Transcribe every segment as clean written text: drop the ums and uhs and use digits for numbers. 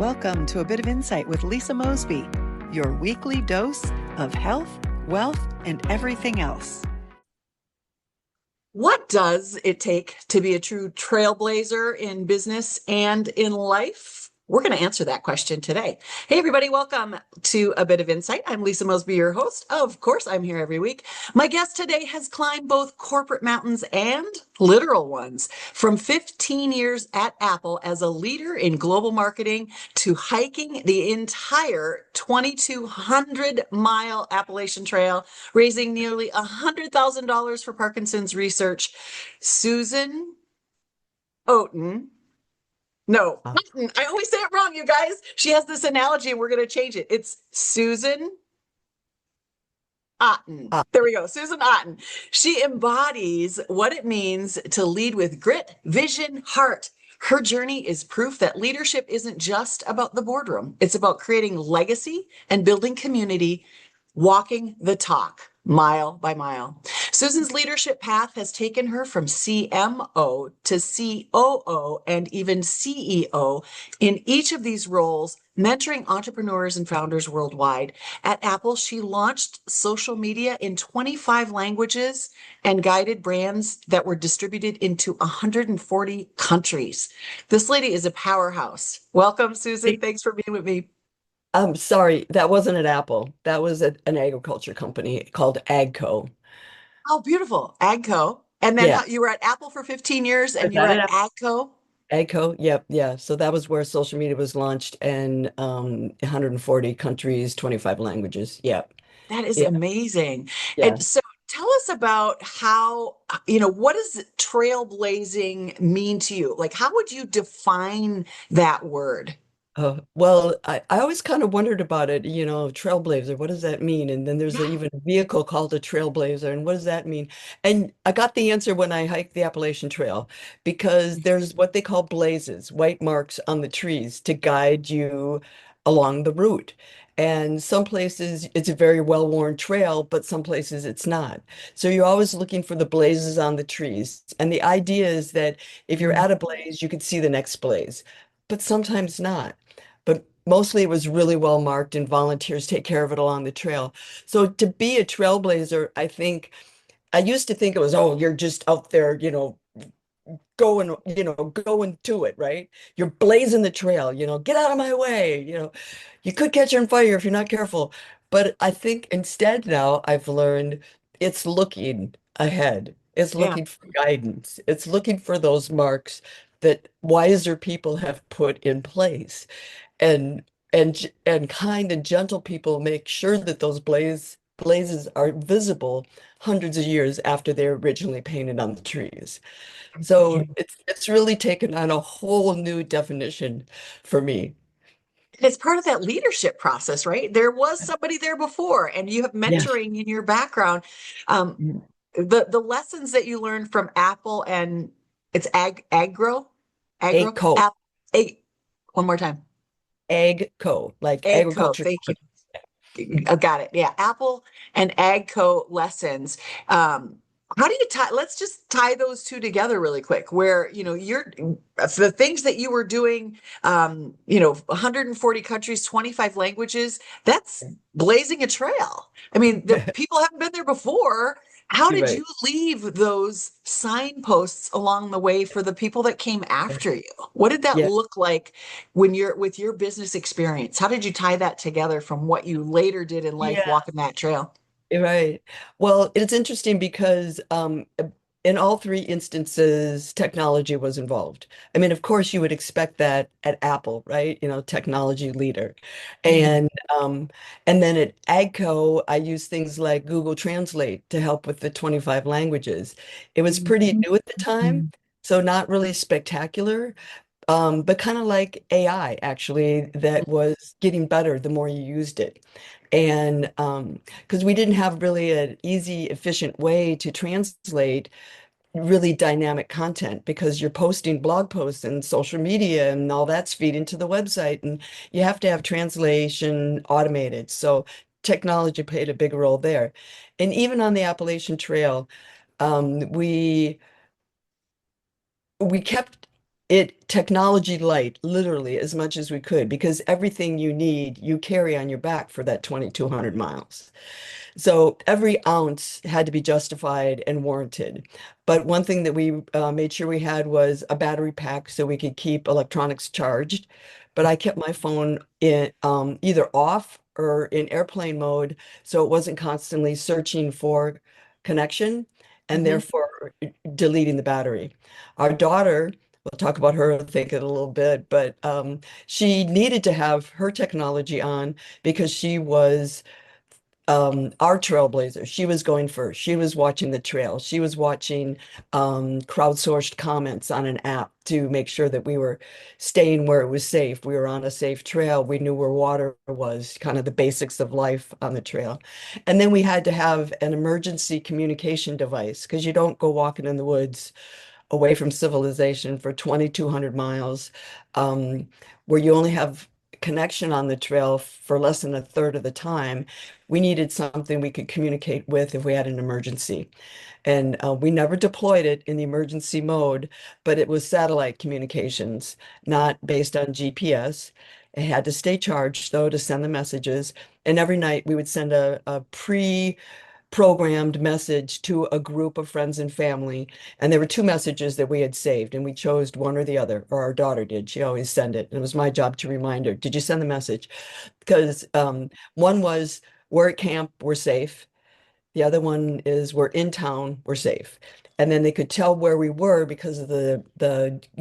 Welcome to A Bit of Insight with Lisa Mosbey, your weekly dose of health, wealth, and everything else. What does it take to be a true trailblazer in business and in life? We're going to answer that question today. Hey, everybody, welcome to A Bit of Insight. I'm Lisa Mosbey, your host. Of course, I'm here every week. My guest today has climbed both corporate mountains and literal ones. From 15 years at Apple as a leader in global marketing to hiking the entire 2,200-mile Appalachian Trail, raising nearly $100,000 for Parkinson's research, Susan Otten. No, Otten. I always say it wrong, you guys. She has this analogy, and we're going to change it. It's Susan Otten. There we go. Susan Otten. She embodies what it means to lead with grit, vision, heart. Her journey is proof that leadership isn't just about the boardroom. It's about creating legacy and building community, walking the talk mile by mile. Susan's leadership path has taken her from CMO to COO and even CEO. In each of these roles, mentoring entrepreneurs and founders worldwide. At Apple, she launched social media in 25 languages and guided brands that were distributed into 140 countries. This lady is a powerhouse. Welcome, Susan. Thanks for being with me. I'm sorry, that wasn't an Apple. That was an agriculture company called AGCO. Oh, beautiful. AGCO. And then Yeah, you were at Apple for 15 years I and was you were at at an AGCO. AGCO. Yep, yeah. So that was where social media was launched in 140 countries, 25 languages. Yep. That is Yeah, amazing. yeah. And so tell us about how, what does trailblazing mean to you? Like, how would you define that word? Well, I always kind of wondered about it, Trailblazer, what does that mean? And then there's Yeah. even a vehicle called a Trailblazer, and what does that mean? And I got the answer when I hiked the Appalachian Trail, because there's what they call blazes, white marks on the trees to guide you along the route. And some places it's a very well-worn trail, but some places it's not. So you're always looking for the blazes on the trees. And the idea is that if you're Mm. at a blaze, you could see the next blaze, but sometimes not. But mostly it was really well marked and volunteers take care of it along the trail. So to be a trailblazer, I used to think it was, oh, you're just out there, going to it, right? You're blazing the trail, get out of my way, you could catch on fire if you're not careful. But I think instead now I've learned it's looking ahead. It's Yeah. looking for guidance. It's looking for those marks that wiser people have put in place. And kind and gentle people make sure that those blazes are visible hundreds of years after they're originally painted on the trees. So it's really taken on a whole new definition for me. It's part of that leadership process, right? There was somebody there before, and you have Yes. mentoring in your background. Um, Mm. the lessons that you learned from Apple and it's agro, AGCO, app, ag, one more time, AGCO, like AGCO. agriculture Thank you. company. I got it. Yeah, Apple and AGCO lessons. How do you tie? Let's just tie those two together really quick. Where you're the things that you were doing, 140 countries, 25 languages. That's blazing a trail. I mean, the people haven't been there before. How You're did you right. leave those signposts along the way for the people that came after you? What did that Yeah. look like when you're with your business experience? How did you tie that together from what you later did in life Yeah. walking that trail? Right. Well, it's interesting because in all three instances, technology was involved. I mean, of course, you would expect that at Apple, right? Technology leader. Mhm. And and then at AGCO, I use things like Google Translate to help with the 25 languages. It was pretty new at the time, so not really spectacular, but kind of like AI, actually, that was getting better the more you used it. And because we didn't have really an easy, efficient way to translate really dynamic content, because you're posting blog posts and social media and all that's feed into the website, and you have to have translation automated. So technology played a big role there. And even on the Appalachian Trail, um, we we kept technology light, literally as much as we could, because everything you need, you carry on your back for that 2,200 miles. So every ounce had to be justified and warranted. But one thing that we made sure we had was a battery pack so we could keep electronics charged. But I kept my phone in either off or in airplane mode, so it wasn't constantly searching for connection and Mhm. therefore deleting the battery. Our daughter, we'll talk about her, I think, in a little bit, but she needed to have her technology on because she was our trailblazer. She was going first. She was watching the trail. She was watching crowdsourced comments on an app to make sure that we were staying where it was safe. We were on a safe trail. We knew where water was, kind of the basics of life on the trail. And then we had to have an emergency communication device because you don't go walking in the woods away from civilization for 2,200 miles, where you only have connection on the trail for less than a third of the time. We needed something we could communicate with if we had an emergency. And we never deployed it in the emergency mode, but it was satellite communications, not based on GPS. It had to stay charged, though, to send the messages. And every night we would send a pre-programmed message to a group of friends and family. And there were two messages that we had saved, and we chose one or the other, or our daughter did. She always sent it. And it was my job to remind her, did you send the message? Because one was, we're at camp, we're safe. The other one is we're in town, we're safe. And then they could tell where we were because of the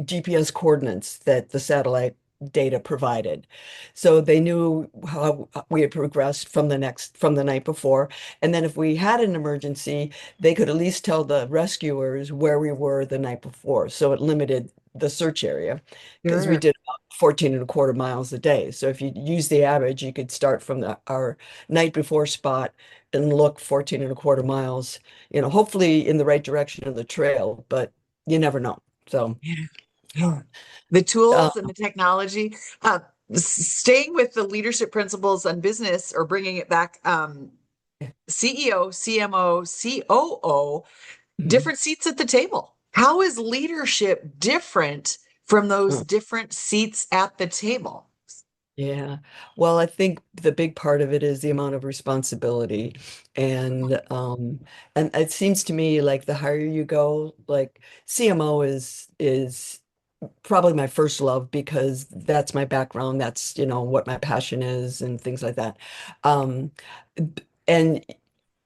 GPS coordinates that the satellite data provided. So they knew how we had progressed from the night before. And then if we had an emergency, they could at least tell the rescuers where we were the night before. So it limited the search area because we Sure. did about 14 and a quarter miles a day. So if you use the average, you could start from our night before spot and look 14 and a quarter miles, hopefully in the right direction of the trail, but you never know. So, Yeah. Yeah. The uh, tools and the technology, uh, staying with the leadership principles on business or bringing it back, CEO, CMO, COO, mhm. different seats at the table. How is leadership different from those Uh, different seats at the table? yeah. Well, I think the big part of it is the amount of responsibility. And it seems to me like the higher you go, like CMO is probably my first love because that's my background. That's, what my passion is and things like that. Um, and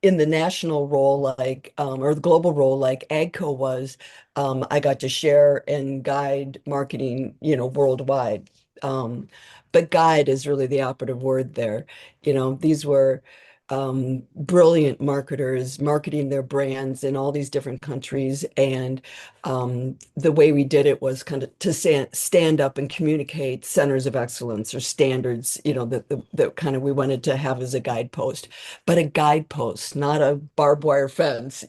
in the national role, like, or the global role, like AGCO was, I got to share and guide marketing, worldwide. But guide is really the operative word there. These were brilliant marketers marketing their brands in all these different countries. And the way we did it was kind of to stand up and communicate centers of excellence or standards, that kind of we wanted to have as a guidepost, but a guidepost, not a barbed wire fence.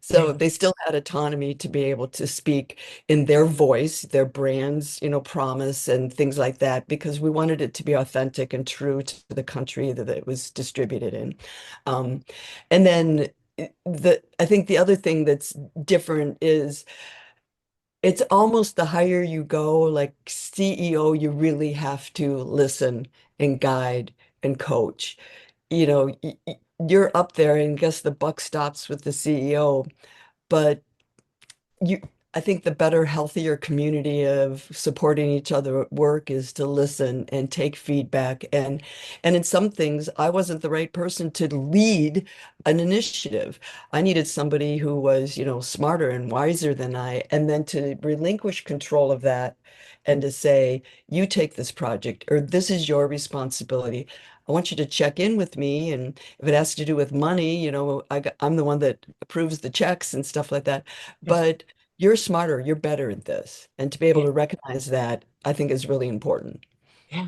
So Yeah. they still had autonomy to be able to speak in their voice, their brands, promise and things like that, because we wanted it to be authentic and true to the country that it was distributed in. Um, and then I think the other thing that's different is it's almost the higher you go, like CEO, you really have to listen and guide and coach. You're up there and guess the buck stops with the CEO, but you I think the better, healthier community of supporting each other at work is to listen and take feedback. And in some things, I wasn't the right person to lead an initiative. I needed somebody who was, smarter and wiser than I, and then to relinquish control of that and to say, you take this project or this is your responsibility. I want you to check in with me. And if it has to do with money, I'm the one that approves the checks and stuff like that. But you're smarter, you're better at this. And to be able Yeah. to recognize that, I think is really important. Yeah.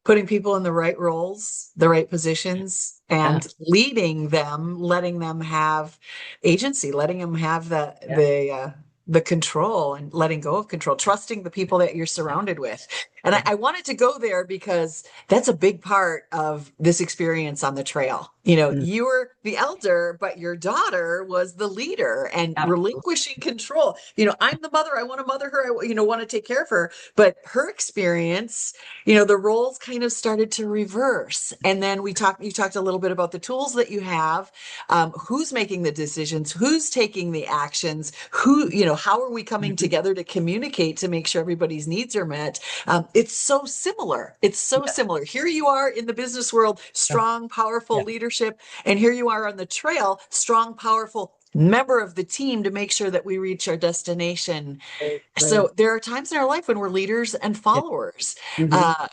Putting people in the right roles, the right positions, Yeah, and leading them, letting them have agency, letting them have yeah, the control and letting go of control, trusting the people that you're surrounded with. And I wanted to go there because that's a big part of this experience on the trail. Mm, You were the elder, but your daughter was the leader and absolutely. relinquishing control. I'm the mother. I want to mother her. Want to take care of her. But her experience, the roles kind of started to reverse. And then you talked a little bit about the tools that you have, who's making the decisions, who's taking the actions, how are we coming Mhm. together to communicate to make sure everybody's needs are met. It's so similar. It's so Yeah, similar. Here you are in the business world, yeah, strong, powerful yeah. leadership. And here you are on the trail, strong, powerful member of the team to make sure that we reach our destination. Right, right. So there are times in our life when we're leaders and Yeah. followers. Hmm. Uh,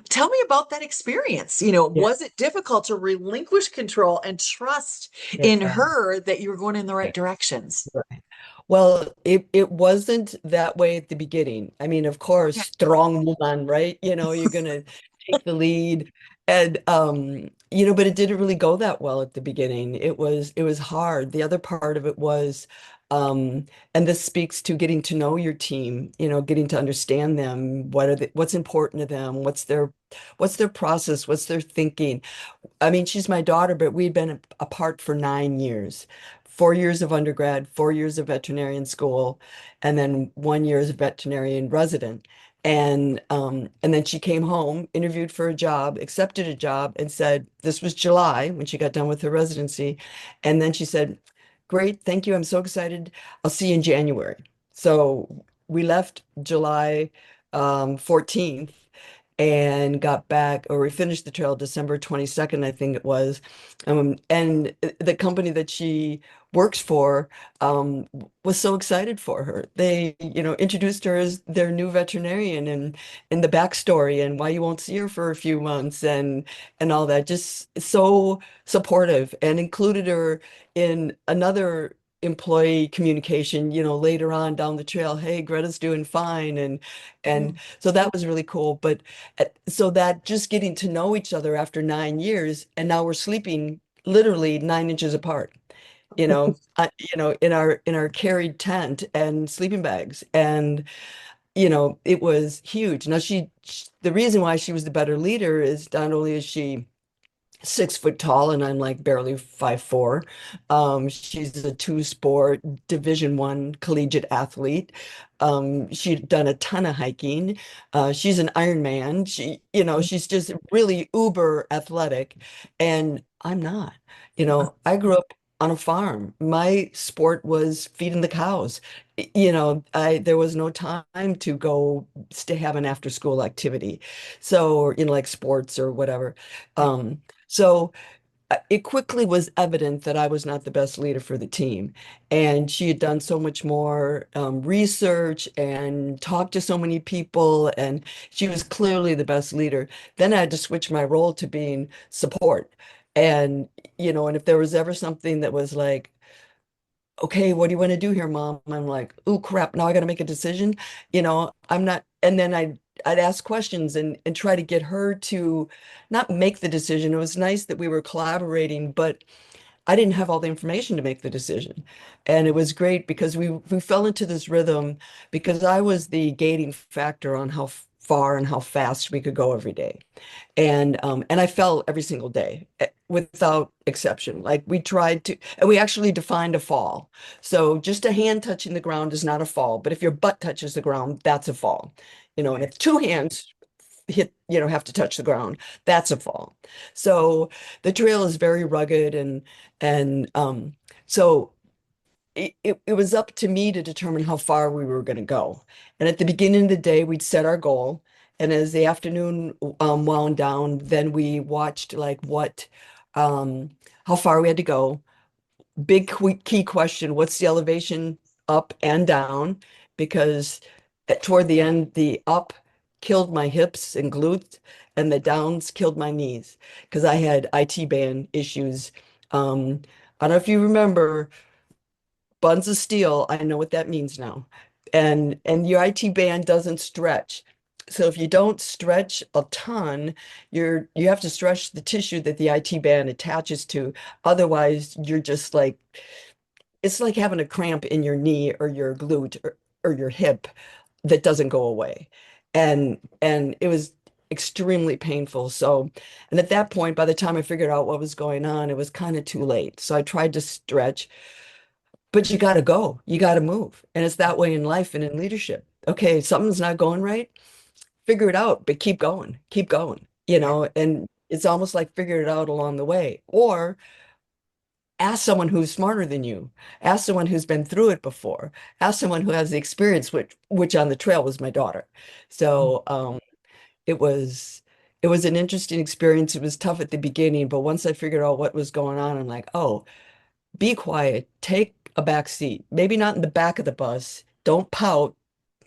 Tell me about that experience. Yeah. Was it difficult to relinquish control and trust in Yeah. her that you were going in the right Yeah. directions? Right. Well, it wasn't that way at the beginning. I mean, of course, Okay. strong woman, right? You're gonna take the lead. And but it didn't really go that well at the beginning. It was hard. The other part of it was and this speaks to getting to know your team, getting to understand them, what's important to them, what's their process, what's their thinking. I mean, she's my daughter, but we'd been apart for 9 years. 4 years of undergrad, 4 years of veterinarian school, and then 1 year as a veterinarian resident. And then she came home, interviewed for a job, accepted a job, and said, this was July when she got done with her residency. And then she said, great, thank you. I'm so excited. I'll see you in January. So we left July 14th and got back, or we finished the trail December 22nd, I think it was. And the company that she works for was so excited for her. They, introduced her as their new veterinarian and the backstory and why you won't see her for a few months and all that. Just so supportive and included her in another employee communication, later on down the trail. Hey, Greta's doing fine. And Mm. so that was really cool. But so that just getting to know each other after 9 years, and now we're sleeping literally 9 inches apart, in our carried tent and sleeping bags, and it was huge. Now the reason why she was the better leader is not only is she 6 foot tall and I'm like barely 5'4". She's a two-sport Division I collegiate athlete. She'd done a ton of hiking. She's an Ironman. She's just really uber athletic, and I'm not. I grew up on a farm. My sport was feeding the cows. There was no time to go to have an after school activity. So, like sports or whatever. So it quickly was evident that I was not the best leader for the team. And she had done so much more research and talked to so many people, and she was clearly the best leader. Then I had to switch my role to being support. And if there was ever something that was like, okay, what do you want to do here, Mom? I'm like, oh crap, now I got to make a decision. I'm not, and then I'd ask questions and try to get her to not make the decision. It was nice that we were collaborating, but I didn't have all the information to make the decision. And it was great because we fell into this rhythm because I was the gating factor on how far and how fast we could go every day. And I fell every single day without exception. Like we tried to, and we actually defined a fall. So just a hand touching the ground is not a fall, but if your butt touches the ground, that's a fall. And if two hands have to touch the ground, that's a fall. So the trail is very rugged and so it was up to me to determine how far we were going to go. And at the beginning of the day, we'd set our goal. And as the afternoon wound down, then we watched like how far we had to go. Big key question, what's the elevation up and down? Because toward the end, the up killed my hips and glutes, and the downs killed my knees because I had IT band issues. I don't know if you remember buns of steel. I know what that means now. And your IT band doesn't stretch. So if you don't stretch a ton, you have to stretch the tissue that the IT band attaches to. Otherwise, you're just like it's like having a cramp in your knee or your glute or your hip that doesn't go away. And it was extremely painful. So, and at that point, by the time I figured out what was going on, it was kind of too late. So I tried to stretch, but you got to go, you got to move. And it's that way in life and in leadership. Okay, something's not going right, figure it out, but keep going, Yeah. and it's almost like figure it out along the way. Or ask someone who's smarter than you, ask someone who's been through it before, ask someone who has the experience, which on the trail was my daughter. So it was it was an interesting experience. It was tough at the beginning, but once I figured out what was going on, I'm like, oh, be quiet, take a back seat, maybe not in the back of the bus, don't pout,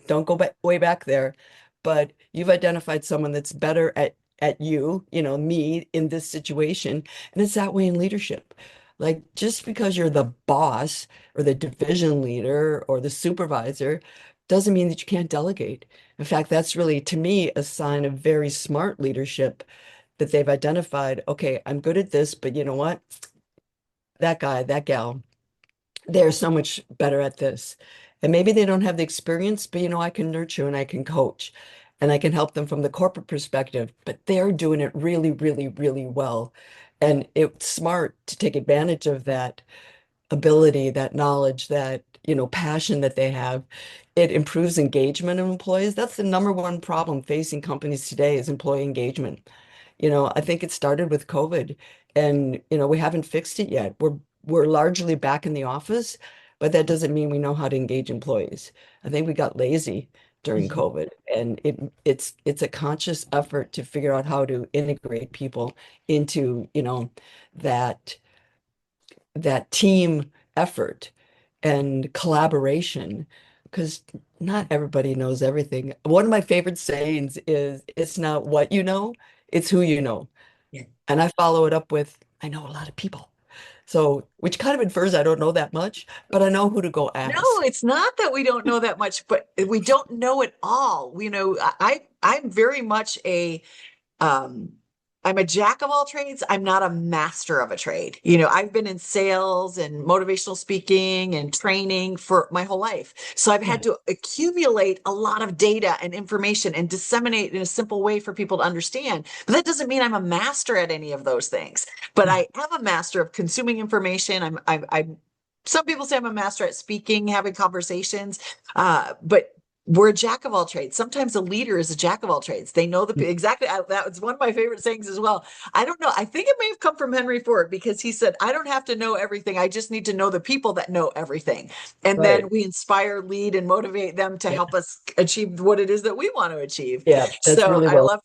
don't go back way back there, but you've identified someone that's better at you, me in this situation. And it's that way in leadership. Like just because you're the boss or the division leader or the supervisor doesn't mean that you can't delegate. In fact, that's really, to me, a sign of very smart leadership that they've identified, okay, I'm good at this, but you know what? That guy, that gal, they're so much better at this. And maybe they don't have the experience, but I can nurture and I can coach and I can help them from the corporate perspective, but they're doing it really, really, really well. And it's smart to take advantage of that ability, that knowledge, that, passion that they have. It improves engagement of employees. That's the number one problem facing companies today is employee engagement. I think it started with COVID and, we haven't fixed it yet. We're largely back in the office, but that doesn't mean we know how to engage employees. I think we got lazy during Mhm. COVID, and it's a conscious effort to figure out how to integrate people into, that that team effort and collaboration because not everybody knows everything. One of my favorite sayings is it's not what you know, it's who you know. Yeah. And I follow it up with I know a lot of people. So, which kind of infers I don't know that much, but I know who to go No, ask. it's not that we don't know that much, but we don't know it all. I'm very much um I'm a jack of all trades. I'm not a master of a trade. I've been in sales and motivational speaking and training for my whole life. So I've had Yeah, to accumulate a lot of data and information and disseminate in a simple way for people to understand. But that doesn't mean I'm a master at any of those things. But yeah, I am a master of consuming information. I'm some people say I'm a master at speaking, having conversations, but we're a jack of all trades. Sometimes a leader is a jack of all trades. They know exactly. That was one of my favorite sayings as well. I don't know. I think it may have come from Henry Ford because he said, I don't have to know everything. I just need to know the people that know everything. And then right. we inspire, lead, and motivate them to Yeah, help us achieve what it is that we want to achieve. yeah, that's So really I well. love,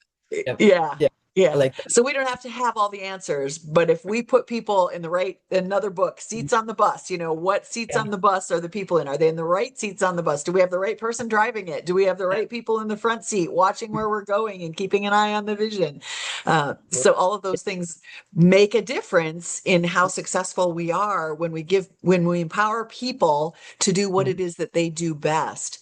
Yeah, yeah. yeah, I Yeah. like that. So we don't have to have all the answers, but if we put people in another book, seats on the bus, what seats Yeah, on the bus are the people in? Are they in the right seats on the bus? Do we have the right person driving it? Do we have the yeah, right people in the front seat watching where we're going and keeping an eye on the vision? So all of those things make a difference in how successful we are when we empower people to do what mhm, it is that they do best.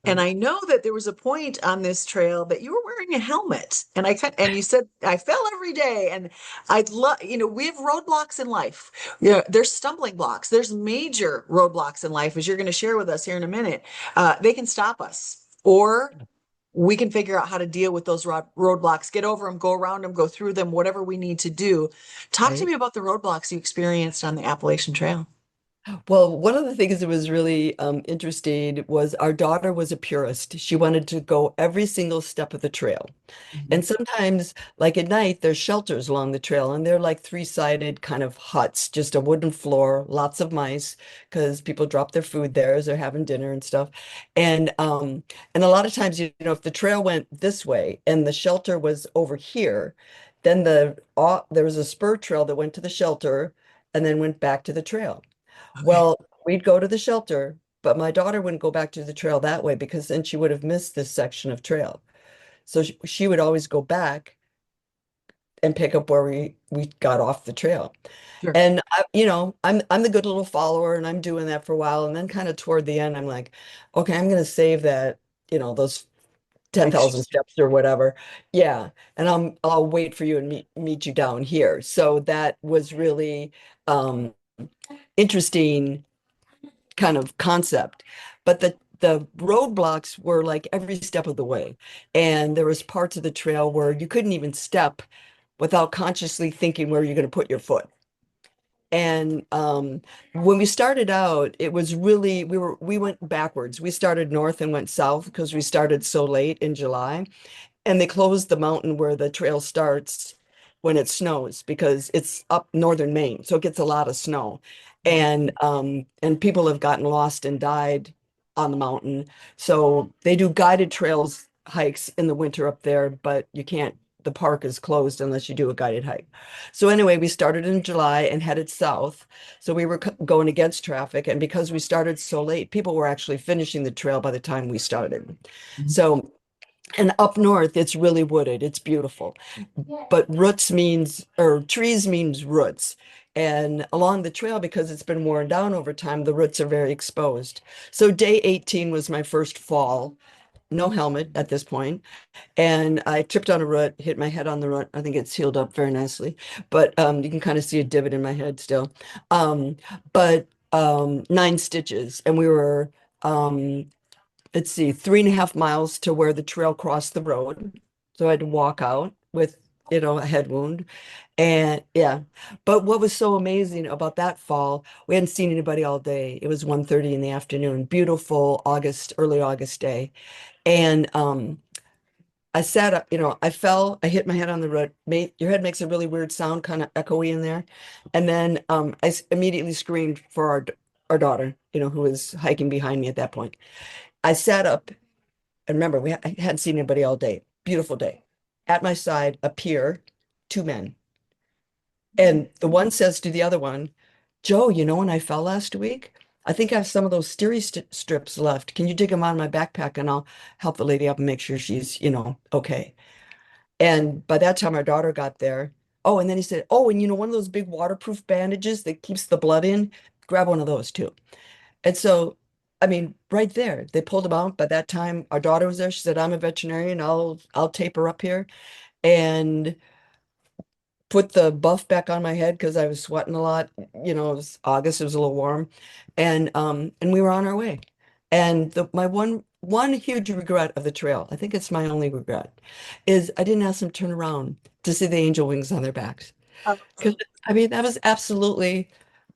And right. I know that there was a point on this trail that you were wearing a helmet, and you said I fell every day. And I'd love, we have roadblocks in life. Yeah, there's stumbling blocks. There's major roadblocks in life, as you're going to share with us here in a minute. They can stop us, or we can figure out how to deal with those roadblocks, get over them, go around them, go through them, whatever we need to do. Talk to Right. me about the roadblocks you experienced on the Appalachian Trail. Well, one of the things that was really interesting was our daughter was a purist. She wanted to go every single step of the trail. Mhm. And sometimes, like at night, there's shelters along the trail, and they're like three-sided kind of huts, just a wooden floor, lots of mice, because people drop their food there as they're having dinner and stuff. And a lot of times, if the trail went this way and the shelter was over here, then there was a spur trail that went to the shelter and then went back to the trail. Okay. Well, we'd go to the shelter, but my daughter wouldn't go back to the trail that way because then she would have missed this section of trail. So she would always go back and pick up where we got off the trail. Sure. And I'm the good little follower and I'm doing that for a while. And then kind of toward the end, I'm like, okay, I'm gonna save that, those Extra 10,000 step. steps or whatever. Yeah. And I'll wait for you and meet you down here. So that was really um interesting kind of concept. But the the roadblocks were like every step of the way. And there was parts of the trail where you couldn't even step without consciously thinking where you're going to put your foot. And when we started out, it was really we went backwards. We started north and went south because we started so late in July. And they closed the mountain where the trail starts when it snows because it's up northern Maine, so it gets a lot of snow. And people have gotten lost and died on the mountain. So they do guided trails hikes in the winter up there, but you can't, the park is closed unless you do a guided hike. So anyway, we started in July and headed south. So we were going against traffic. And because we started so late, people were actually finishing the trail by the time we started. So and up north, it's really wooded. It's beautiful. But roots means, or trees means roots. And along the trail, because it's been worn down over time, the roots are very exposed. So day 18 was my first fall, no helmet at this point. And I tripped on a root, hit my head on the root. I think it's healed up very nicely. But you can kind of see a divot in my head still. But 9 stitches. And we were let's see, 3.5 miles to where the trail crossed the road. So I had to walk out with, a head wound. And yeah, but what was so amazing about that fall, we hadn't seen anybody all day. It was 1:30 in the afternoon, beautiful early August day. And I sat up, I fell, I hit my head on the road. Your head makes a really weird sound, kind of echoey in there. And then immediately screamed for our daughter, who was hiking behind me at that point. I sat up, and remember, I hadn't seen anybody all day. Beautiful day. At my side appear 2 men. And the one says to the other one, Joe, when I fell last week, I think I have some of those strips left. Can you dig them out of my backpack and I'll help the lady up and make sure she's, okay. And by that time, our daughter got there. Oh, and then he said, oh, and one of those big waterproof bandages that keeps the blood in, grab one of those too. And so I mean, right there, they pulled him out. By that time, our daughter was there. She said, I'm a veterinarian. I'll tape her up here and put the buff back on my head because I was sweating a lot. It was August, it was a little warm. And we were on our way. And my one huge regret of the trail, I think it's my only regret, is I didn't ask them to turn around to see the angel wings on their backs. Because I mean, that was absolutely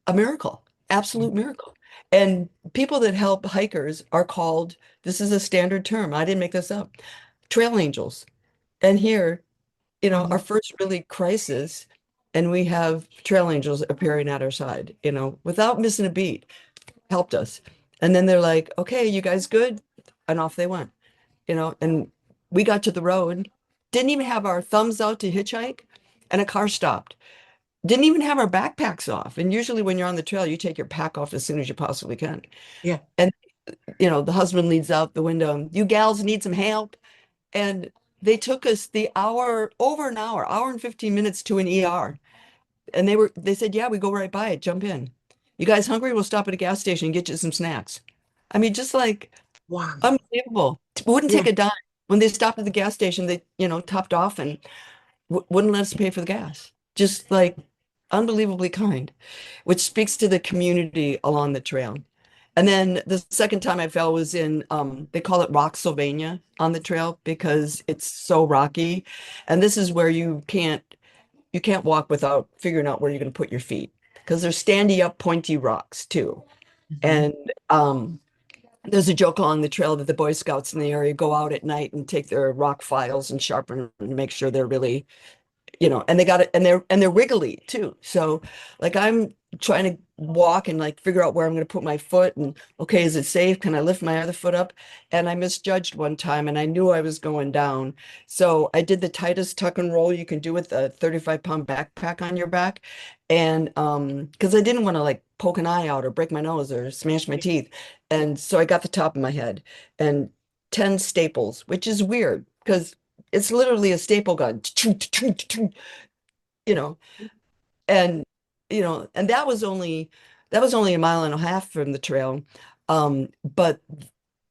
a miracle, absolute miracle. And people that help hikers are called, this is a standard term, I didn't make this up, trail angels. And here, our first really crisis, and we have trail angels appearing at our side, without missing a beat, helped us. And then they're like, okay, you guys good? And off they went, and we got to the road, didn't even have our thumbs out to hitchhike, and a car stopped. Didn't even have our backpacks off. And usually when you're on the trail, you take your pack off as soon as you possibly can. Yeah. And, the husband leads out the window, you gals need some help. And they took us over an hour and 15 minutes to an ER. And they said, yeah, we go right by it, jump in. You guys hungry? We'll stop at a gas station and get you some snacks. I mean, just like, Wow. unbelievable. Wouldn't take a dime. When they stopped at the gas station, they, topped off and wouldn't let us pay for the gas. Just like unbelievably kind, which speaks to the community along the trail. And then the second time I fell was in, they call it Rocksylvania on the trail because it's so rocky. And this is where you can't walk without figuring out where you're going to put your feet because they're standy up pointy rocks too. And there's a joke along the trail that the Boy Scouts in the area go out at night and take their rock files and sharpen them and make sure they're really, and they got it, and they're wiggly too. So like I'm trying to walk and like figure out where I'm going to put my foot and okay, is it safe? Can I lift my other foot up? And I misjudged one time and I knew I was going down. So I did the tightest tuck and roll you can do with a 35-pound backpack on your back. And because I didn't want to like poke an eye out or break my nose or smash my teeth. And so I got the top of my head and 10 staples, which is weird because it's literally a staple gun, you know, and and that was only a mile and a half from the trail. But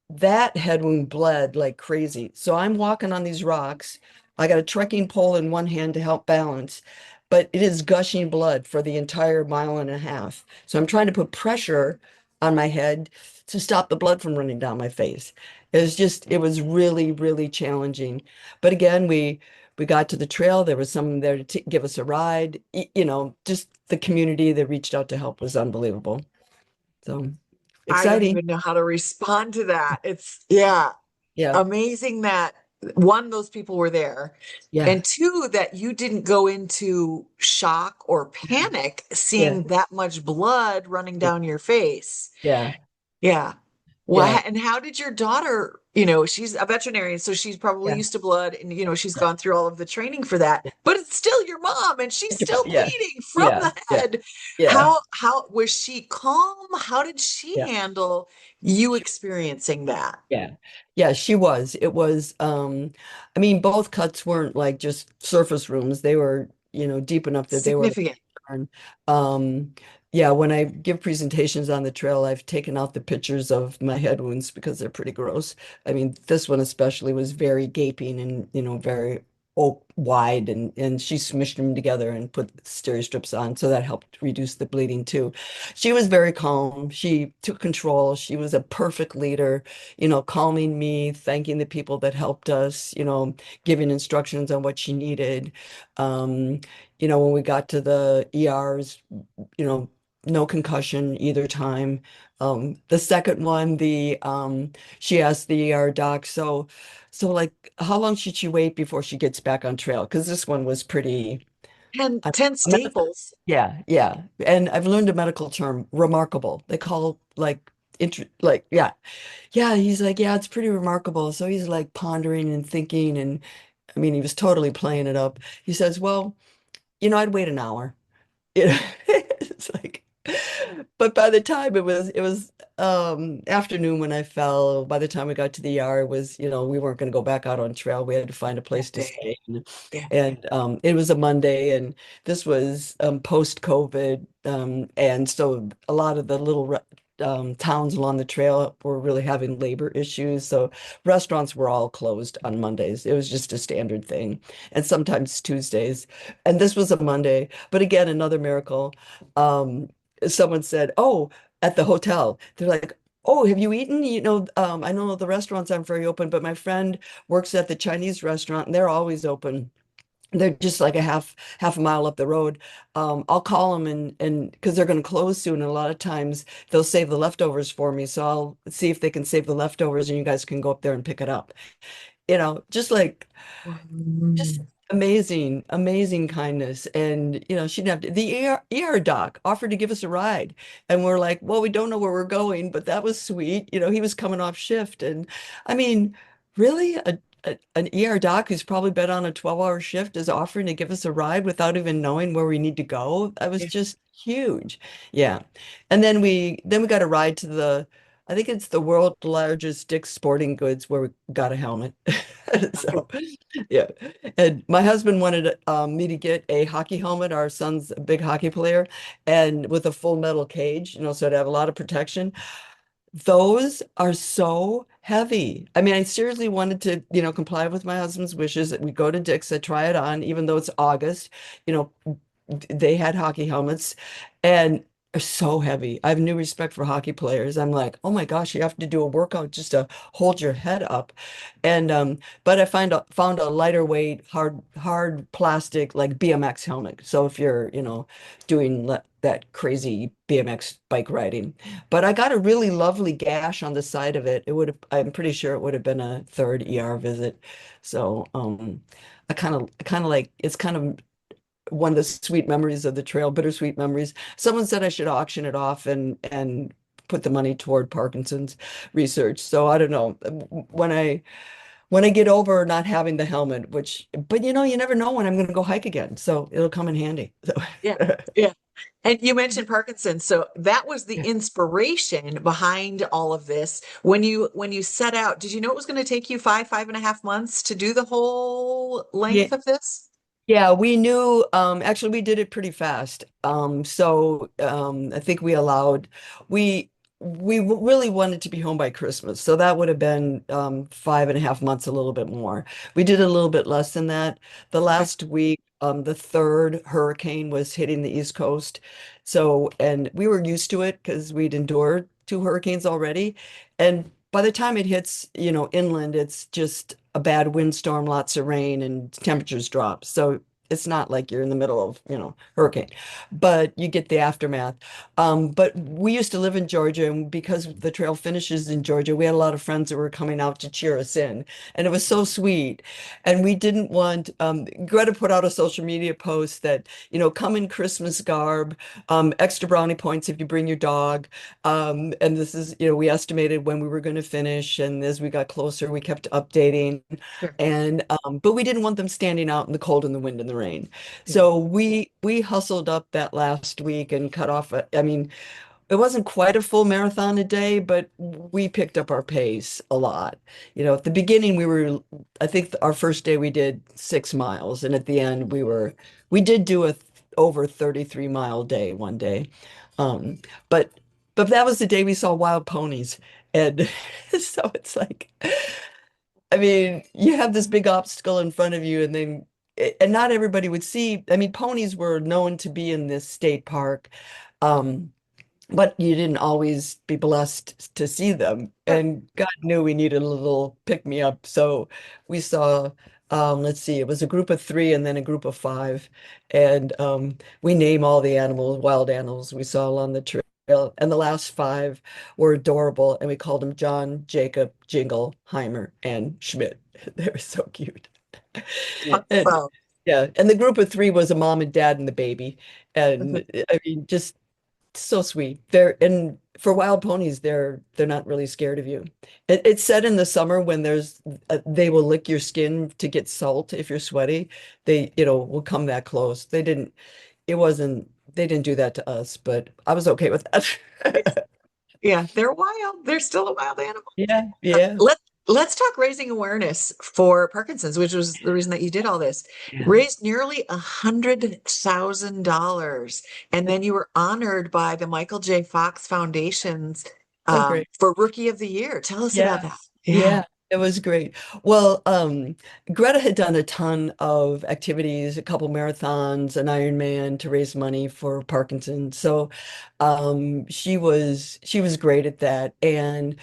that head wound bled like crazy. So I'm walking on these rocks. I got a trekking pole in one hand to help balance, but it is gushing blood for the entire mile and a half. So I'm trying to put pressure on my head to stop the blood from running down my face. It was really, really challenging. But again, we got to the trail. There was someone there to give us a ride. You know, just the community that reached out to help was unbelievable. So I don't exciting. even know how to respond to that. It's, yeah, Yeah. amazing that one, those people were there, Yeah. and two, that you didn't go into shock or panic Yeah. seeing that much blood running Yeah. down your face. Yeah. Yeah. Yeah. Why, and how did your daughter, you know, she's a veterinarian, so she's probably Yeah. used to blood and, you know, she's gone through all of the training for that, but it's still your mom and she's still Yeah. bleeding from Yeah. the Yeah. head. Yeah. How was she calm? How did she Yeah. handle you experiencing that? Yeah. Yeah, she was. It was I mean, both cuts weren't like just surface rooms. They were, you know, deep enough that they were Significant. and, yeah, when I give presentations on the trail, I've taken out the pictures of my head wounds because they're pretty gross. I mean, this one especially was very gaping and, you know, very wide, and she smushed them together and put steri strips on, so that helped reduce the bleeding too. She was very calm. She took control. She was a perfect leader, you know, calming me, thanking the people that helped us, you know, giving instructions on what she needed. Um, you know, when we got to the ERs, you know, no concussion either time. The second one, the she asked the ER doc, so like how long should she wait before she gets back on trail? Because this one was pretty And I- 10 a medical, staples. yeah, yeah. And I've learned a medical term, remarkable. They call like like yeah. Yeah, he's like, yeah, it's pretty remarkable. So he's like pondering and thinking, and I mean he was totally playing it up. He says, well, you know, I'd wait an hour. You know, it's like, but by the time it was afternoon when I fell. By the time we got to the ER, it was, you know, we weren't going to go back out on trail. We had to find a place That to day. stay. Yeah. And it was a Monday, and this was post-COVID. And so a lot of the little towns along the trail were really having labor issues. So restaurants were all closed on Mondays. It was just a standard thing. And sometimes Tuesdays. And this was a Monday. But again, another miracle. Um, Someone said, "Oh, at the hotel." They're like, "Oh, have you eaten? You know, I know the restaurants aren't very open, but my friend works at the Chinese restaurant and they're always open. They're just like a half a mile up the road. I'll call them and because they're going to close soon. And a lot of times they'll save the leftovers for me. So I'll see if they can save the leftovers and you guys can go up there and pick it up. You know, just Mm. amazing, amazing kindness. And, you know, she didn't have to, the ER doc offered to give us a ride. And we're like, well, we don't know where we're going, but that was sweet. You know, he was coming off shift. And I mean, really, an ER doc who's probably been on a 12-hour shift is offering to give us a ride without even knowing where we need to go. That was Yeah. just huge. Yeah. And then we got a ride to I think it's the world's largest Dick's Sporting Goods where we got a helmet. So yeah. And my husband wanted me to get a hockey helmet. Our son's a big hockey player, and with a full metal cage, you know, so to have a lot of protection. Those are so heavy. I mean, I seriously wanted to, you know, comply with my husband's wishes that we go to Dick's, I try it on, even though it's August. You know, they had hockey helmets and are so heavy. I have new respect for hockey players. I'm like, oh my gosh, you have to do a workout just to hold your head up. And but I found a lighter weight, hard plastic like BMX helmet. So if you're, you know, doing that crazy BMX bike riding. But I got a really lovely gash on the side of it. It would have, I'm pretty sure it would have been a third ER visit. So I kind of like it's kind of one of the sweet memories of the trail, bittersweet memories. Someone said I should auction it off and put the money toward Parkinson's research. So I don't know. When I get over not having the helmet, but you know, you never know when I'm going to go hike again. So it'll come in handy. So Yeah. Yeah. And you mentioned Parkinson. So that was the yeah. inspiration behind all of this. When you set out, did you know it was going to take you 5.5 months to do the whole Yeah. length of this? Yeah, we knew, actually we did it pretty fast. I think we really wanted to be home by Christmas. So that would have been 5.5 months, a little bit more. We did a little bit less than that. The Okay. last week, the third hurricane was hitting the East Coast. So, and we were used to it because we'd endured two hurricanes already. And by the time it hits, inland, it's just a bad windstorm, lots of rain, and temperatures drop. So it's not like you're in the middle of, hurricane, but you get the aftermath. But we used to live in Georgia, and because the trail finishes in Georgia, we had a lot of friends that were coming out to cheer us in, and it was so sweet. And we didn't want, Greta put out a social media post that, come in Christmas garb, extra brownie points if you bring your dog. And this is, we estimated when we were going to finish, and as we got closer, we kept updating. Sure. And but we didn't want them standing out in the cold and the wind and the rain. Yeah. So we hustled up that last week and cut off. I mean, it wasn't quite a full marathon a day, but we picked up our pace a lot. At the beginning I think our first day we did 6 miles, and at the end we did do a over 33-mile day one day. Um, but that was the day we saw wild ponies. And so it's like, I mean, you have this big obstacle in front of you, and not everybody would see. I mean, ponies were known to be in this state park, um, but you didn't always be blessed to see them. Sure. And God knew we needed a little pick me up. So we saw, let's see, it was a group of three and then a group of five. And we name all the animals, wild animals we saw along the trail. And the last five were adorable. And we called them John, Jacob, Jingle, Heimer, and Schmidt. They were so cute. And Awesome. yeah, and the group of three was a mom and dad and the baby. And I mean, just so sweet. And for wild ponies, they're not really scared of you. It's said in the summer when they will lick your skin to get salt if you're sweaty. They, will come that close. They didn't do that to us, but I was okay with that. Yeah, they're wild. They're still a wild animal. Yeah, yeah, Let's talk raising awareness for Parkinson's, which was the reason that you did all this. yeah. Raised nearly $100,000, and then you were honored by the Michael J. Fox Foundation's So great. for Rookie of the Year. Tell us about Yeah, that. Yeah. yeah, it was great. Well, Greta had done a ton of activities, a couple marathons, an Ironman to raise money for Parkinson. So, she was great at that. And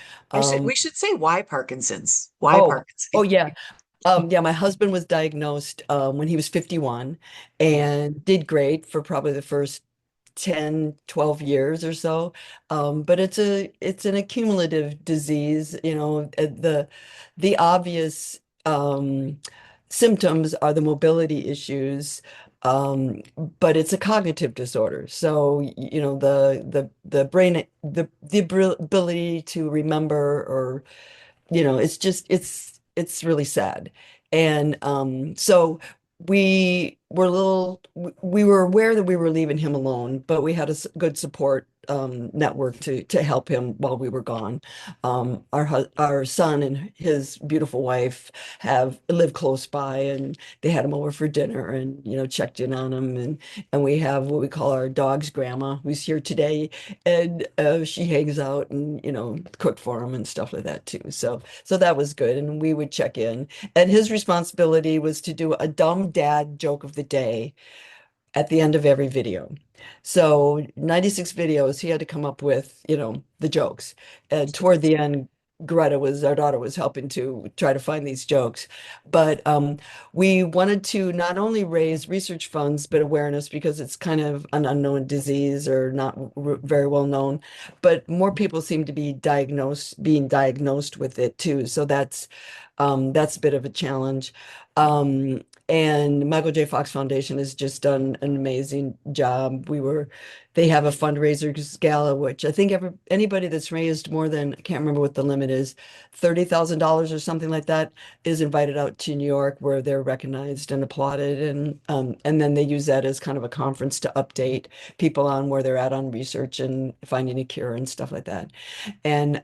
We should say why Parkinson's. Why oh, Parkinson's? oh yeah. Yeah, my husband was diagnosed when he was 51 and did great for probably the first 10, 12 years or so. But it's an accumulative disease, the obvious symptoms are the mobility issues. But it's a cognitive disorder. So, the brain, the ability to remember, or it's really sad. And so we were aware that we were leaving him alone, but we had a good support network to help him while we were gone. Our son and his beautiful wife have lived close by, and they had him over for dinner and checked in on him. And we have what we call our dog's grandma, who's here today, and she hangs out and cook for him and stuff like that too. So that was good, and we would check in. And his responsibility was to do a dumb dad joke of the day at the end of every video. So 96 videos, he had to come up with, the jokes. And toward the end, our daughter was helping to try to find these jokes. But we wanted to not only raise research funds, but awareness, because it's kind of an unknown disease or not very well known. But more people seem to be being diagnosed with it too. So that's a bit of a challenge. And Michael J. Fox Foundation has just done an amazing job. They have a fundraisers gala, which I think anybody that's raised more than, I can't remember what the limit is, $30,000 or something like that, is invited out to New York, where they're recognized and applauded. And then they use that as kind of a conference to update people on where they're at on research and finding a cure and stuff like that. And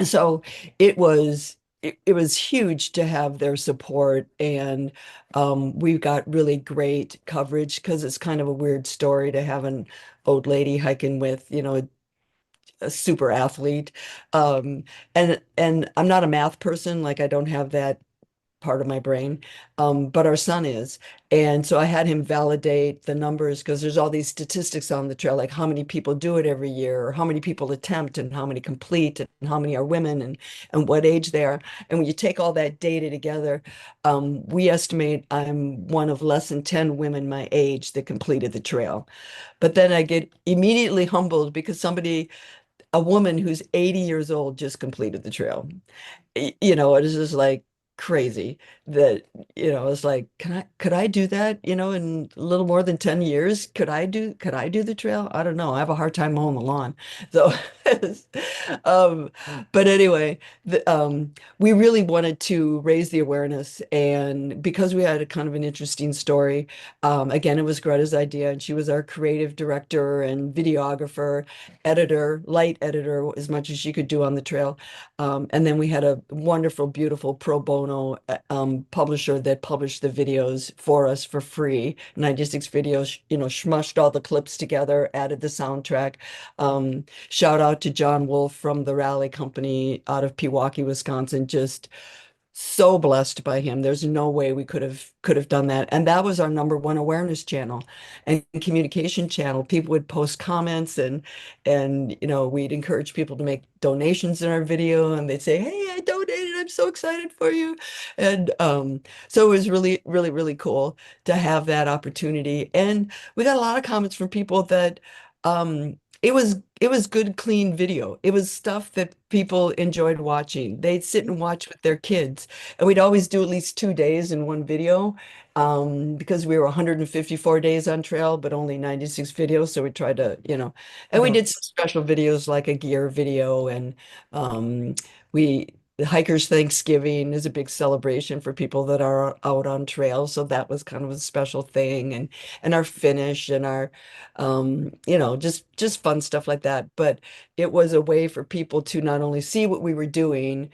so it was huge to have their support. And we got really great coverage, because it's kind of a weird story to have an old lady hiking with a super athlete. And I'm not a math person, like I don't have that part of my brain, but our son is. And so I had him validate the numbers because there's all these statistics on the trail, like how many people do it every year, or how many people attempt, and how many complete, and how many are women, and what age they are. And when you take all that data together, we estimate I'm one of less than 10 women my age that completed the trail. But then I get immediately humbled because a woman who's 80 years old just completed the trail. It is just like crazy that, it's like, could I do that, in a little more than 10 years? Could I do the trail? I don't know. I have a hard time mowing the lawn. So, um, but anyway, we really wanted to raise the awareness. And because we had a kind of an interesting story, again, it was Greta's idea, and she was our creative director and videographer, editor, light editor, as much as she could do on the trail. And then we had a wonderful, beautiful pro bono publisher that published the videos for us for free. 96 videos, smushed all the clips together, added the soundtrack. Shout out to John Wolf from the Rally Company out of Pewaukee, Wisconsin. Just so blessed by him. There's no way we could have done that. And that was our number one awareness channel and communication channel. People would post comments, and we'd encourage people to make donations in our video, and they'd say, "Hey, I donated. I'm so excited for you." And so it was really, really, really cool to have that opportunity. And we got a lot of comments from people that it was good, clean video. It was stuff that people enjoyed watching. They'd sit and watch with their kids. And we'd always do at least 2 days in one video, because we were 154 days on trail, but only 96 videos. So we tried to. And we Mhm. did some special videos like a gear video. And we, the Hikers Thanksgiving is a big celebration for people that are out on trail. So that was kind of a special thing. And our finish and our, just fun stuff like that. But it was a way for people to not only see what we were doing,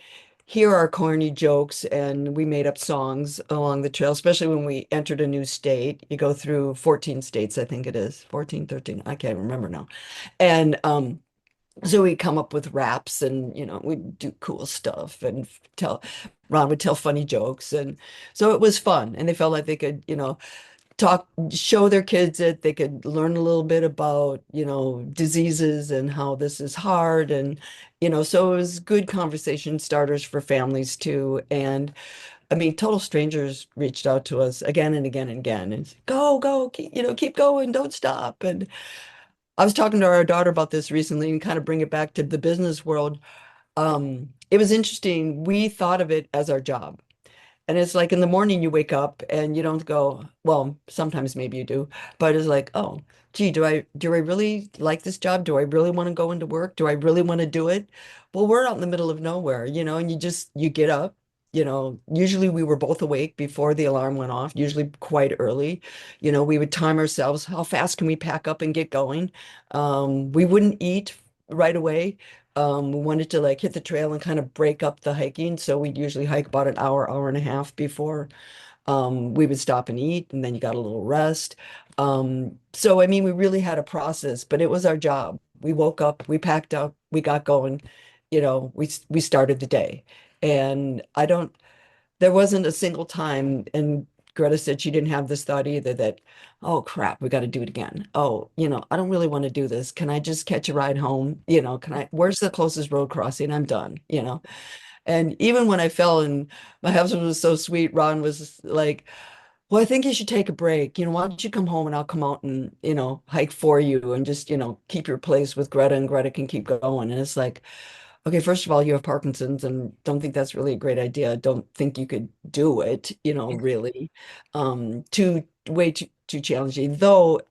hear our corny jokes, and we made up songs along the trail, especially when we entered a new state. You go through 14 states, I think it is, 14, 13, I can't remember now. And so we come up with raps, and we do cool stuff, and tell Ron would tell funny jokes. And so it was fun, and they felt like they could, show their kids it. They could learn a little bit about, diseases and how this is hard. And, so it was good conversation starters for families too. And I mean, total strangers reached out to us again and again and again, and go, keep going, don't stop. And I was talking to our daughter about this recently, and kind of bring it back to the business world. It was interesting. We thought of it as our job. And it's like in the morning you wake up and you don't go, well, sometimes maybe you do, but it's like, oh, gee, do I really like this job? Do I really want to go into work? Do I really want to do it? Well, we're out in the middle of nowhere, and you get up, usually we were both awake before the alarm went off, usually quite early. We would time ourselves. How fast can we pack up and get going? We wouldn't eat right away. We wanted to like hit the trail and kind of break up the hiking. So we'd usually hike about an hour, hour and a half before we would stop and eat, and then you got a little rest. So I mean, we really had a process, but it was our job. We woke up, we packed up, we got going, we started the day. And there wasn't a single time, and Greta said she didn't have this thought either, that, oh crap, we got to do it again. Oh, I don't really want to do this. Can I just catch a ride home? Where's the closest road crossing? I'm done. And even when I fell, and my husband was so sweet, Ron was like, well, I think you should take a break. Why don't you come home and I'll come out and, hike for you, and just, keep your place with Greta, and Greta can keep going. And it's like, okay, first of all, you have Parkinson's, and don't think that's really a great idea. Don't think you could do it, really. Way too challenging. Though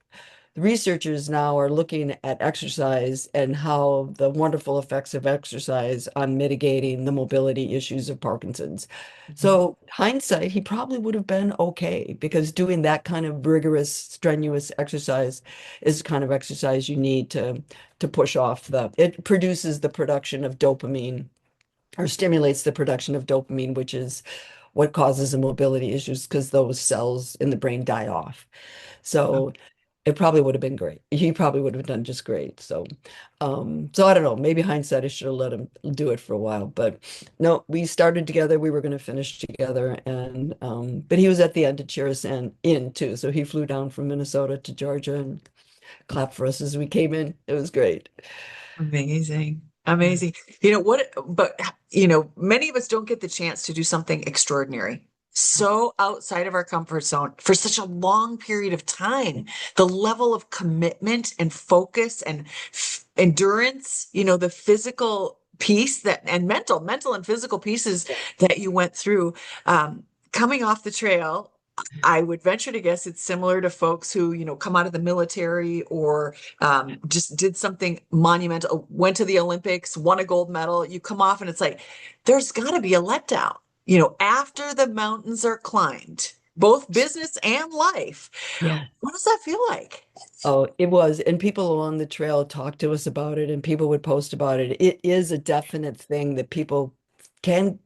the researchers now are looking at exercise and how the wonderful effects of exercise on mitigating the mobility issues of Parkinson's. Mhm. So hindsight, he probably would have been okay, because doing that kind of rigorous, strenuous exercise is the kind of exercise you need to push off it produces the production of dopamine, or stimulates the production of dopamine, which is what causes the mobility issues, because those cells in the brain die off. So it probably would have been great. He probably would have done just great. So I don't know. Maybe hindsight, I should have let him do it for a while. But no, we started together. We were going to finish together, and but he was at the end to cheer us in too. So he flew down from Minnesota to Georgia and clapped for us as we came in. It was great. Amazing. Yeah. Amazing. But many of us don't get the chance to do something extraordinary. So outside of our comfort zone for such a long period of time. The level of commitment and focus and endurance, the physical piece that and mental and physical pieces that you went through, coming off the trail. I would venture to guess it's similar to folks who, come out of the military or just did something monumental, went to the Olympics, won a gold medal. You come off and it's like, there's got to be a letdown, after the mountains are climbed, both business and life. Yeah. What does that feel like? Oh, it was. And people along the trail talked to us about it and people would post about it. It is a definite thing that people can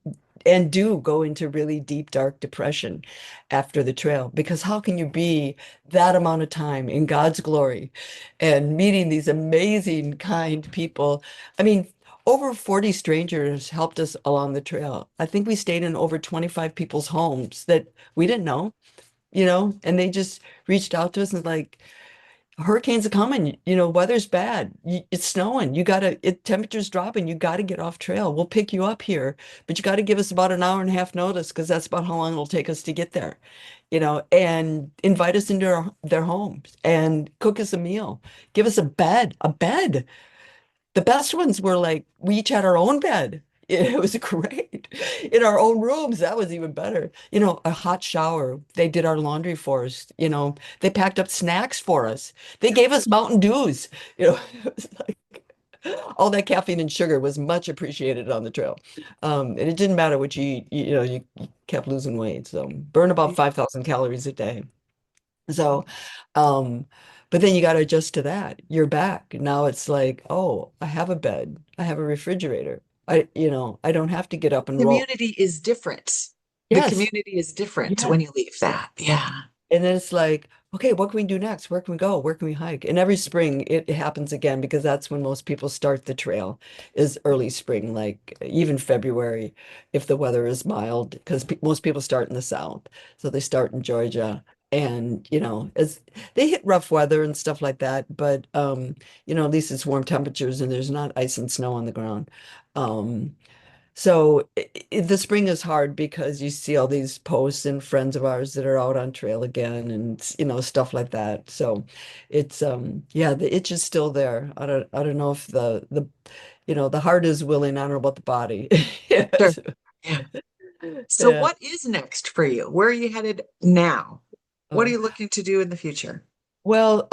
and do go into really deep, dark depression after the trail. Because how can you be that amount of time in God's glory and meeting these amazing, kind people? I mean, over 40 strangers helped us along the trail. I think we stayed in over 25 people's homes that we didn't know, and they just reached out to us and like, hurricanes are coming, weather's bad. It's snowing. Temperature's dropping. You got to get off trail. We'll pick you up here, but you got to give us about an hour and a half notice because that's about how long it'll take us to get there, and invite us into their homes and cook us a meal, give us a bed. The best ones were like, we each had our own bed. It was great. In our own rooms, that was even better. A hot shower. They did our laundry for us. They packed up snacks for us. They gave us Mountain Dews. It was like all that caffeine and sugar was much appreciated on the trail. And it didn't matter what you eat, you kept losing weight. So burn about 5,000 calories a day. So, um, but then you got to adjust to that. You're back. Now it's like, oh, I have a bed. I have a refrigerator. I don't have to get up and roll. Community is different. The Yes. community is different Yeah. when you leave that. Yeah. And then it's like, okay, what can we do next? Where can we go? Where can we hike? And every spring it happens again because that's when most people start the trail is early spring, like even February, if the weather is mild, because pe most people start in the south. So they start in Georgia. And, as they hit rough weather and stuff like that, but at least it's warm temperatures and there's not ice and snow on the ground. Um, so the spring is hard because you see all these posts and friends of ours that are out on trail again and stuff like that. So it's yeah, the itch is still there. I don't know if the heart is willing, I don't know about the body. Sure. Yes. Yeah. So Yeah. what is next for you? Where are you headed now? What are Oh. you looking to do in the future? Well,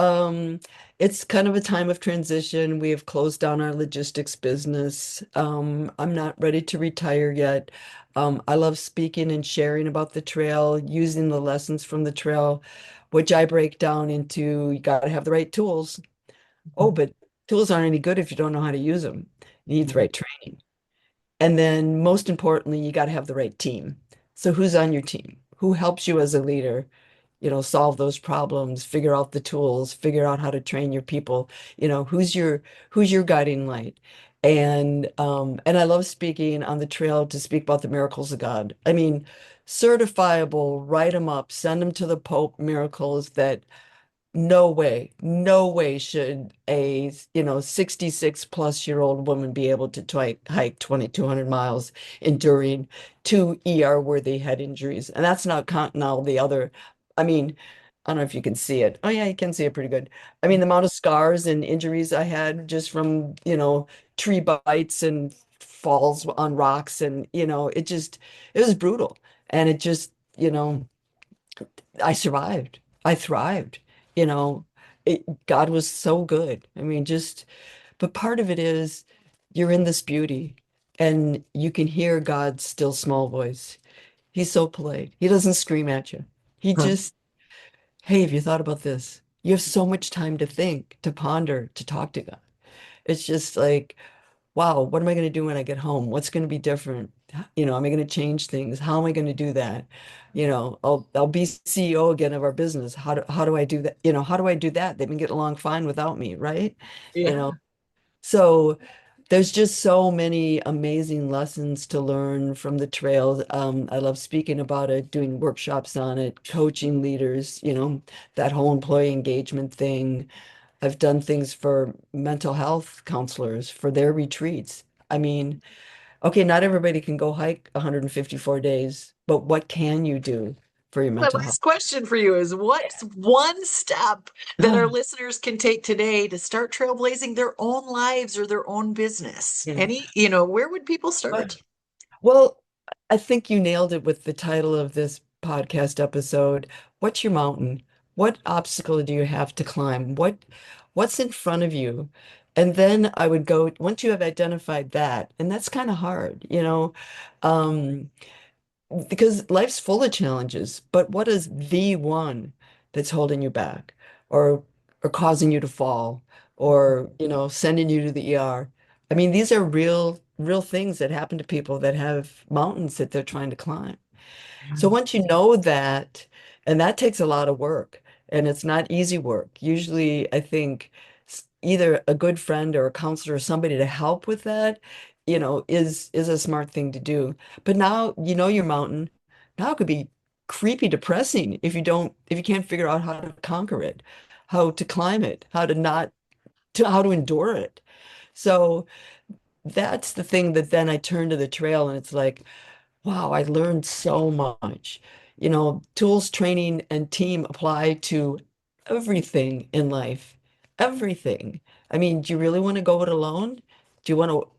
it's kind of a time of transition. We have closed down our logistics business. I'm not ready to retire yet. I love speaking and sharing about the trail, using the lessons from the trail, which I break down into you got to have the right tools. Oh, but tools aren't any good if you don't know how to use them. You need the right training. And then most importantly, you got to have the right team. So who's on your team? Who helps you as a leader? Solve those problems, figure out the tools, figure out how to train your people. Who's your guiding light? And I love speaking on the trail to speak about the miracles of God. I mean, certifiable, write them up, send them to the Pope miracles that no way should a 66 plus year old woman be able to hike 2,200 miles enduring two ER worthy head injuries. And that's not counting all the other, I mean, I don't know if you can see it. Oh yeah, you can see it pretty good. I mean, the amount of scars and injuries I had just from, tree bites and falls on rocks and, it was brutal. And it just, I survived. I thrived. You know, God was so good. I mean, but part of it is you're in this beauty and you can hear God's still small voice. He's so polite. He doesn't scream at you. He Huh. just, hey, have you thought about this? You have so much time to think, to ponder, to talk to God. It's just like, wow, what am I going to do when I get home? What's going to be different? Am I going to change things? How am I going to do that? I'll be CEO again of our business. How do I do that? How do I do that? They've been getting along fine without me, right? You Yeah. know, so there's just so many amazing lessons to learn from the trails. I love speaking about it, doing workshops on it, coaching leaders, that whole employee engagement thing. I've done things for mental health counselors for their retreats. I mean, okay, not everybody can go hike 154 days, but what can you do for your My mental health? last question for you is what's one step that our listeners can take today to start trailblazing their own lives or their own business? Yeah. Where would people start? Well, I think you nailed it with the title of this podcast episode. What's your mountain? What obstacle do you have to climb? What's in front of you? And then I would go, once you have identified that, and that's kind of hard, um, because life's full of challenges, but what is the one that's holding you back or causing you to fall or, sending you to the ER? I mean, these are real things that happen to people that have mountains that they're trying to climb. So once you know that, and that takes a lot of work, and it's not easy work. Usually, I think either a good friend or a counselor or somebody to help with that, is a smart thing to do. But now you know your mountain. Now it could be creepy depressing if you can't figure out how to conquer it, how to climb it, how to endure it. So that's the thing that then I turn to the trail and it's like, wow, I learned so much. Tools, training, and team apply to everything in life. Everything. I mean, do you really want to go it alone? Do you want to?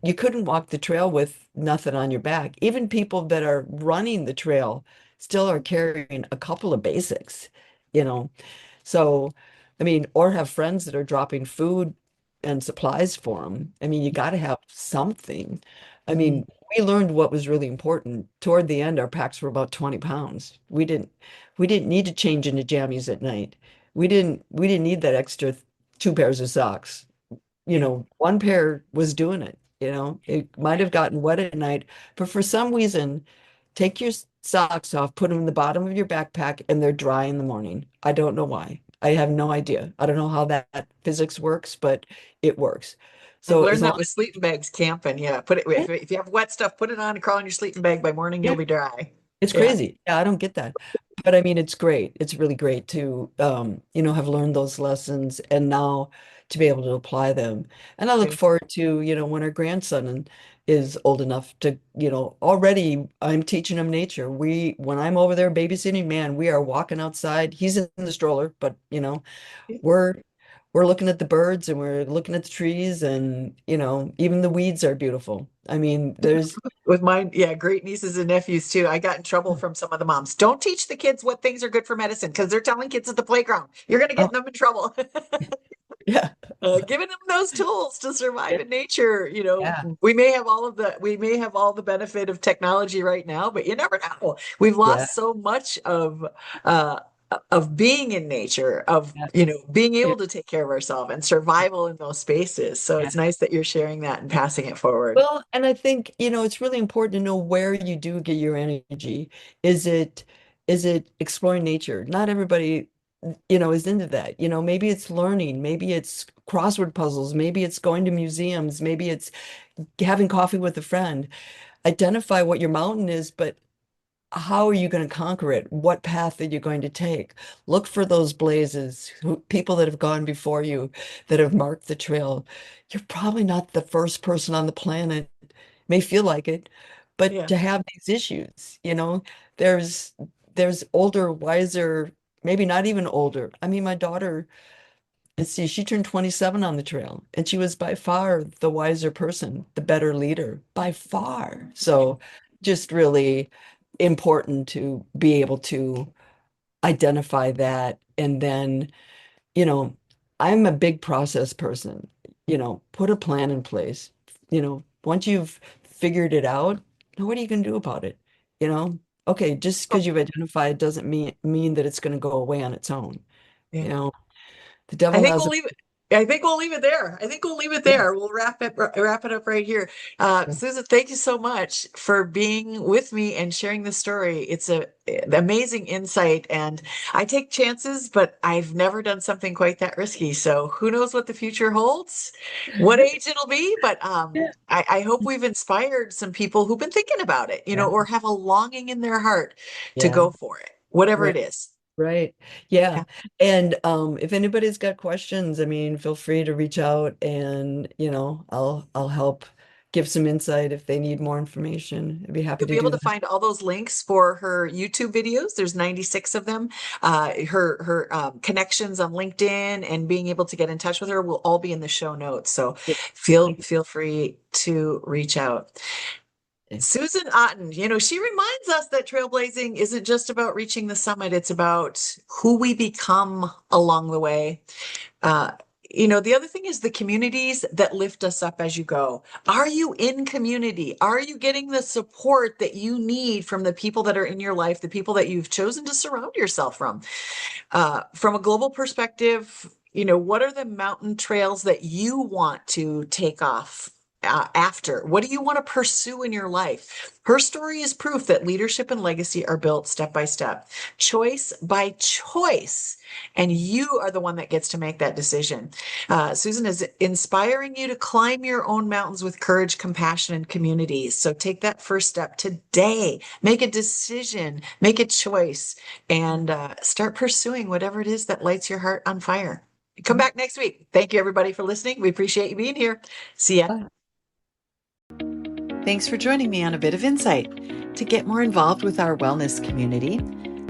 You couldn't walk the trail with nothing on your back. Even people that are running the trail still are carrying a couple of basics, you know. So, I mean, or have friends that are dropping food and supplies for them. I mean, you got to have something. I Mhm. mean, we learned what was really important. Toward the end, our packs were about 20 pounds. We didn't need to change into jammies at night. We didn't need that extra two pairs of socks. Yeah. One pair was doing it. It might have gotten wet at night, but for some reason, take your socks off, put them in the bottom of your backpack, and they're dry in the morning. I don't know why. I have no idea. I don't know how that physics works, but it works. I've So as learned that long with sleeping bags camping. Yeah. If you have wet stuff, put it on and crawl in your sleeping bag. By morning, you'll yeah, be dry. it's Yeah. crazy. Yeah, I don't get that. But I mean, it's great. It's really great to, have learned those lessons and now to be able to apply them. And I look Okay. forward to, when our grandson is old enough to, already I'm teaching him nature. When I'm over there babysitting, man, we are walking outside. He's in the stroller, but, we're we're looking at the birds and we're looking at the trees and, even the weeds are beautiful. I mean, there's With mine, yeah, great nieces and nephews too. I got in trouble from some of the moms. Don't teach the kids what things are good for medicine because they're telling kids at the playground. You're going to oh, get them in trouble. yeah. Giving them those tools to survive Yeah. in nature. Yeah. We may have all the benefit of technology right now, but you never know. We've Yeah. lost so much uh of being in nature, of Yeah. being Yeah. able to take care of ourselves and survival in those spaces. So Yeah. it's nice that you're sharing that and passing it forward. Well, and I think, it's really important to know where you do get your energy. Is it exploring nature? Not everybody, is into that. Maybe it's learning, maybe it's crossword puzzles, maybe it's going to museums, maybe it's having coffee with a friend. Identify what your mountain is, but how are you going to conquer it? What path are you going to take? Look for those blazes, people that have gone before you, that have marked the trail. You're probably not the first person on the planet, may feel like it, but Yeah. to have these issues, there's there's older, wiser, maybe not even older. I mean, my daughter, let's see, she turned 27 on the trail, and she was by far the wiser person, the better leader, by far. So just really important to be able to identify that. And then, you know, I'm a big process person, put a plan in place. Once you've figured it out, now what are you going to do about it? You know, okay, just because you've identified doesn't mean that it's going to go away on its own. Yeah. You know, the I devil think has we'll a leave it. I think we'll leave it there. We'll wrap it up right here. Susan, thank you so much for being with me and sharing the story. It's an amazing insight, and I take chances, but I've never done something quite that risky. So who knows what the future holds, what age it'll be, but I hope we've inspired some people who've been thinking about it, or have a longing in their heart to go for it, whatever it is. Right. Yeah. And if anybody's got questions, I mean, feel free to reach out and, I'll help give some insight if they need more information. I'd be happy You'll to be able do to find all those links for her YouTube videos. There's 96 of them. Her connections on LinkedIn and being able to get in touch with her will all be in the show notes. So feel free to reach out. Susan Otten, she reminds us that trailblazing isn't just about reaching the summit. It's about who we become along the way. The other thing is the communities that lift us up as you go. Are you in community? Are you getting the support that you need from the people that are in your life, the people that you've chosen to surround yourself from? From a global perspective, what are the mountain trails that you want to take off after? What do you want to pursue in your life? Her story is proof that leadership and legacy are built step by step, choice by choice, and you are the one that gets to make that decision. Susan is inspiring you to climb your own mountains with courage, compassion, and community. So take that first step today. Make a decision, make a choice, and start pursuing whatever it is that lights your heart on fire. Come back next week. Thank you, everybody, for listening. We appreciate you being here. See ya. Bye. Thanks for joining me on A Bit of Insight. To get more involved with our wellness community,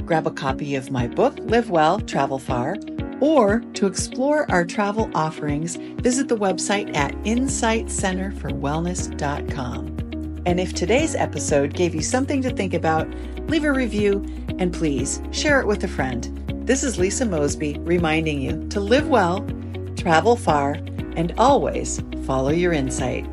grab a copy of my book, Live Well, Travel Far, or to explore our travel offerings, visit the website at insightcenterforwellness.com. And if today's episode gave you something to think about, leave a review and please share it with a friend. This is Lisa Mosbey reminding you to live well, travel far, and always follow your insight.